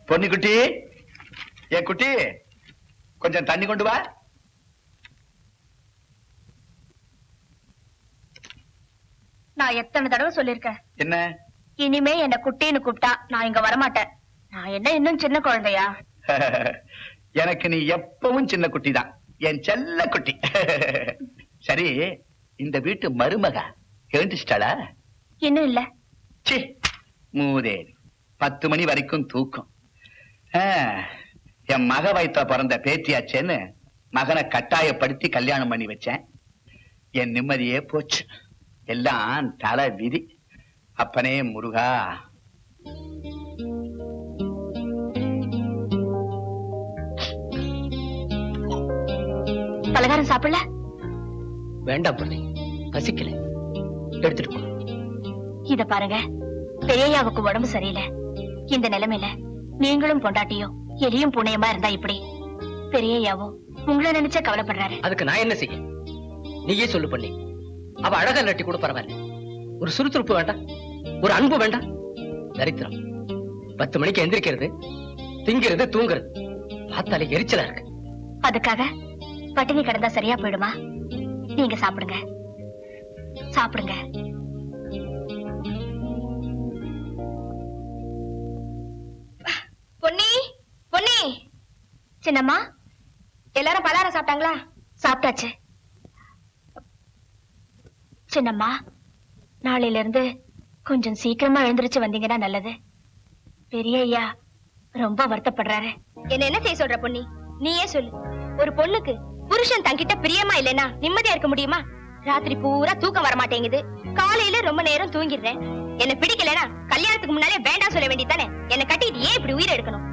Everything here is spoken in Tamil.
பொண்ணு குட்டி, என் குட்டி, கொஞ்சம் தண்ணி கொண்டு வா. நான் எத்தனை தடவை சொல்லிருக்கேன். என்ன? இனிமே என்ன குட்டின்னு கூப்பிட்டா நான் இங்க வரமாட்டேன். நான் என்ன இன்னும் சின்ன குழந்தையா? எனக்கு நீ எப்பவும் சின்ன குட்டி தான், என் செல்ல குட்டி. சரி, இந்த வீட்டு மருமக எழுந்துச்சிட்டாளா? இன்னும் இல்ல. சி மூதேவி, 10 மணி வரைக்கும் தூக்கம். என் மக வயித்துல பிறந்த பேத்தியாச்சேன்னு மகனை கட்டாயப்படுத்தி கல்யாணம் பண்ணி வச்சேன். என் நிம்மதியே போச்சு. எல்லாம் தலை விதி. அப்பனே முருகா. பலகாரம் சாப்பிடல? வேண்டாம் பொண்ணு, பசிக்கல, எடுத்துட்டு போ. இத பாருங்க, பெரியயாவுக்கு உடம்பு சரியில்லை. இந்த நிலைமையில நீங்களும் பொண்டாட்டியும் எலியும் புனையமா இருந்தா இப்படி? பெரியயாவோ உங்களை நினைச்சா கவலைப்படுறாரு. அதுக்கு நான் என்ன செய்ய? நீயே சொல்லு பண்ணி. அவ அழகா நட்டி கூட பரவாயில்ல. ஒரு சுறுசுறுப்பு வேண்டாம், ஒரு அன்பு வேண்டாம். தரித்திரம். 10 மணிக்கு எந்திரிக்கிறது, திங்கிறது, தூங்குறது, பார்த்தாலே எரிச்சலா இருக்கு. அதுக்காக பட்டினி கிடந்தா சரியா போயிடுமா? நீங்க சாப்பிடுங்க, சாப்பிடுங்க. பொன்னி, பொன்னி. சின்னம்மா, எல்லாரும் பலகாரம் சாப்பிட்டாங்களா? சாப்பிட்டாச்சு. சின்னம்மா, நாளையில இருந்து கொஞ்சம் சீக்கிரமா எழுந்திருச்சு வந்தீங்கன்னா நல்லது. பெரிய ஐயா ரொம்ப வருத்தப்படுறாரு. என்ன செய்ய சொல்ற பொன்னி? நீயே சொல்லு. ஒரு பொண்ணுக்கு புருஷன் தங்கிட்ட பிரியமா இல்லைன்னா நிம்மதியா இருக்க முடியுமா? ராத்திரி பூரா தூக்கம் வர மாட்டேங்குது, காலையில ரொம்ப நேரம் தூங்கிடுறேன். என்ன பிடிக்கலனா கல்யாணத்துக்கு முன்னாலே வேண்டாம் சொல்ல வேண்டியதானே? என்ன கட்டிட்டு ஏன் இப்படி உயிர் எடுக்கணும்?